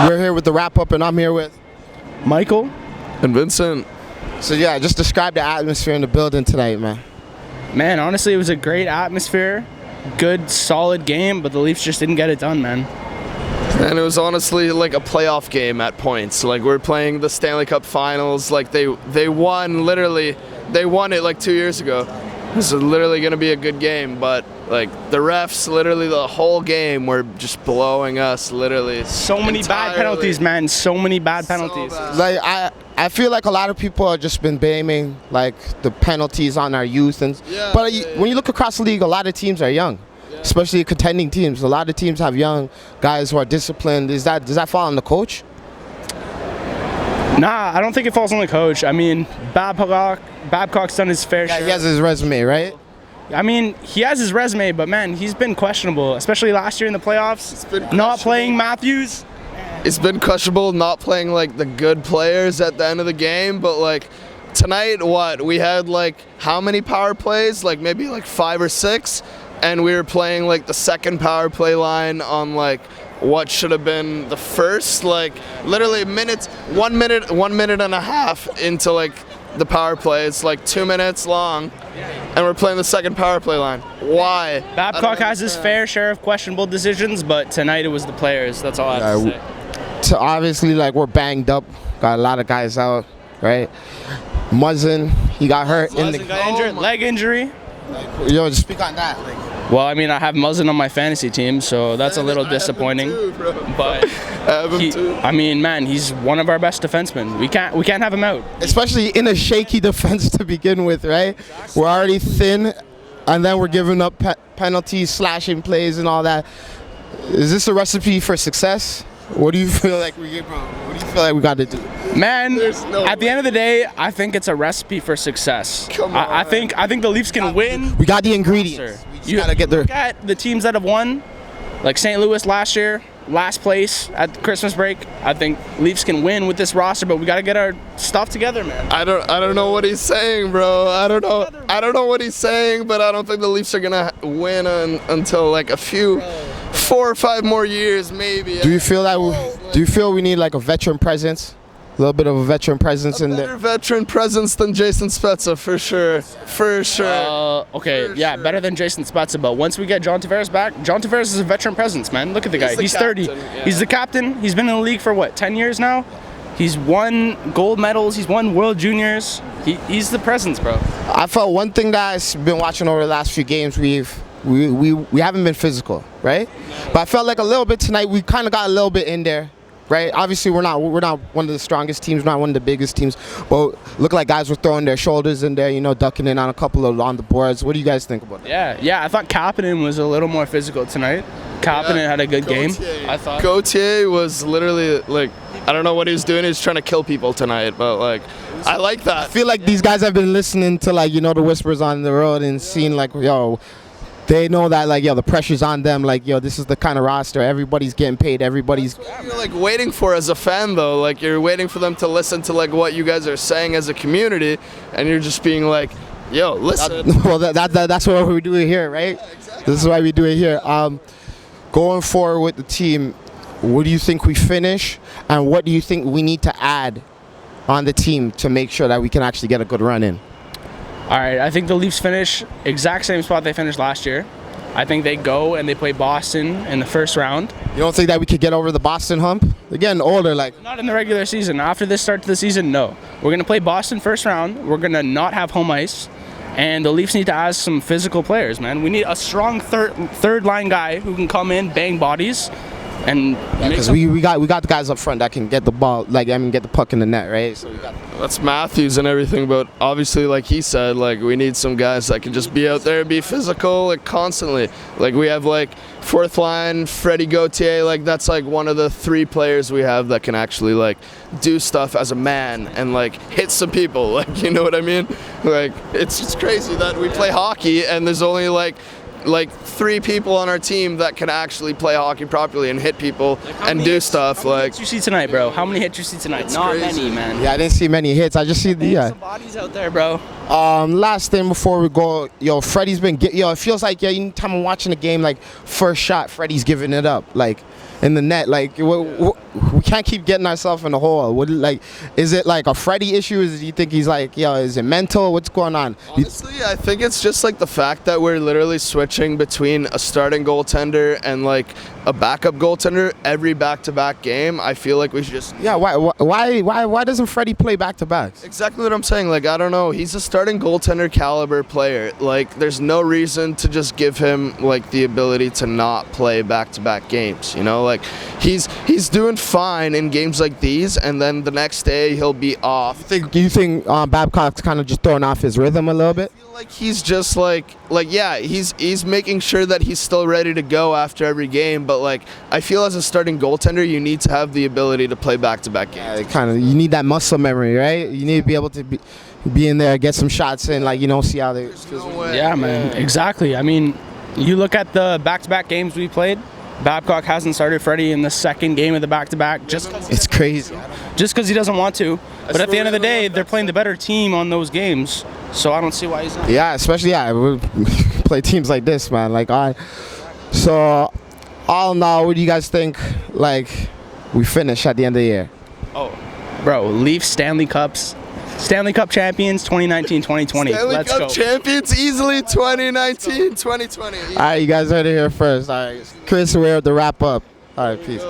We're here with the wrap up, and I'm here with Michael and Vincent. So yeah, just describe the atmosphere in the building tonight, man. Man, honestly, it was a great atmosphere. Good, solid game, but the Leafs just didn't get it done, man. And it was honestly like a playoff game at points. Like we're playing the Stanley Cup Finals. Like they won they won it like 2 years ago. This is literally going to be a good game, but like the refs literally the whole game were just blowing us literally. So many bad penalties, man. So many bad penalties. Like I feel like a lot of people have just been blaming like the penalties on our youth, and when you look across the league, a lot of teams are young, especially contending teams. A lot of teams have young guys who are disciplined. Does that fall on the coach? Nah, I don't think it falls on the coach. I mean, Babcock's done his fair share. He has his resume, right? I mean, he has his resume, but man, he's been questionable, especially last year in the playoffs. Not playing Matthews. It's been questionable not playing like the good players at the end of the game, but like tonight, we had like how many power plays? Like maybe like 5 or 6, and we were playing like the second power play line on like what should have been the first, like literally 1 minute and a half into like the power play. It's like 2 minutes long, and we're playing the second power play line. Why? Babcock has his fair share of questionable decisions, but tonight it was the players. That's all I have to say. So obviously, like, we're banged up. Got a lot of guys out, right? Muzzin, he got hurt in the injured, leg injury. Yo, just speak on that. Well, I mean, I have Muzzin on my fantasy team, so that's a little disappointing. But I mean, man, he's one of our best defensemen. We can't have him out. Especially in a shaky defense to begin with, right? Exactly. We're already thin, and then we're giving up penalties, slashing plays, and all that. Is this a recipe for success? What do you feel like we got to do? Man, at the end of the day, I think it's a recipe for success. I think the Leafs can win. We got the ingredients. You gotta get there. Look at the teams that have won, like St. Louis last year, last place at Christmas break. I think Leafs can win with this roster, but we gotta get our stuff together, man. I don't know what he's saying, bro. I don't know what he's saying, but I don't think the Leafs are gonna win until like a few 4 or 5 more years, maybe. Do you feel we need like a veteran presence? A little bit of a veteran presence in there. Better veteran presence than Jason Spezza, for sure. Better than Jason Spezza. But once we get John Tavares back, John Tavares is a veteran presence, man. Look at the guy. He's 30. Yeah. He's the captain. He's been in the league for what, 10 years now? He's won gold medals. He's won World Juniors. He's the presence, bro. I felt one thing that I've been watching over the last few games, we haven't been physical, right? But I felt like a little bit tonight. We kind of got a little bit in there. Right, obviously we're not one of the strongest teams, not one of the biggest teams, but look like guys were throwing their shoulders in there, ducking in on a couple of on the boards. What do you guys think about that? Yeah, I thought Kapanen was a little more physical tonight. Kapanen had a good game. I thought Gauthier was literally like, I don't know what he was doing. He was trying to kill people tonight, but like, I like that. I feel like these guys have been listening to like the whispers on the road and seeing like they know that like the pressure's on them, like this is the kind of roster, everybody's getting paid, everybody's. You're like waiting for as a fan though, like you're waiting for them to listen to like what you guys are saying as a community, and you're just being like, yo, listen. That's what we do here, right? Yeah, exactly. This is why we do it here. Going forward with the team, what do you think we finish, and what do you think we need to add on the team to make sure that we can actually get a good run in? All right, I think the Leafs finish exact same spot they finished last year. I think they go and they play Boston in the first round. You don't think that we could get over the Boston hump? They're getting older, like. Not in the regular season. After this start to the season, no. We're going to play Boston first round. We're going to not have home ice. And the Leafs need to add some physical players, man. We need a strong third line guy who can come in, bang bodies, and because we got the guys up front that can get the ball, get the puck in the net, right? So that's Matthews and everything, but obviously, like he said, like we need some guys that can just be out there, be physical, like constantly. Like we have like fourth line, Freddie Gauthier, like that's like one of the 3 players we have that can actually like do stuff as a man and like hit some people, like you know what I mean? Like it's crazy that we play hockey and there's only like 3 people on our team that can actually play hockey properly and hit people and do stuff. How many hits you see tonight, bro? How many hits you see tonight? Not crazy. Many, man. Yeah, I didn't see many hits. I just see some bodies out there, bro. Last thing before we go, Freddie's been it feels like anytime I'm watching a game, like first shot, Freddie's giving it up, like in the net. Like what we can't keep getting ourselves in the hole. Is it like a Freddie issue? Do you think he's like, is it mental? What's going on? Honestly, I think it's just like the fact that we're literally switching between a starting goaltender and like a backup goaltender every back-to-back game. I feel like we should just Why doesn't Freddie play back to backs? exactly what I'm saying. Like, I don't know. He's a starting goaltender caliber player. Like, there's no reason to just give him like the ability to not play back-to-back games. You know, like he's doing fine in games like these, and then the next day he'll be off. You think Babcock's kind of just throwing off his rhythm a little bit? I feel like he's just he's making sure that he's still ready to go after every game. But like, I feel as a starting goaltender, you need to have the ability to play back-to-back games. You need that muscle memory, right? You need to be able to be in there, get some shots in, see how they. Yeah, man, exactly. I mean, you look at the back-to-back games we played. Babcock hasn't started Freddie in the second game of the back-to-back It's crazy. just because he doesn't want to. But at the end of the day, they're playing the better team on those games, so I don't see why he's not. Yeah, especially we play teams like this, man. So all in all, what do you guys think? Like, we finish at the end of the year. Oh, bro, Leafs Stanley Cup champions 2019-2020. Let's Cup go. champions easily 2019-2020. All right, you guys heard it here first. All right, Chris, we're at the wrap up. All right, peace.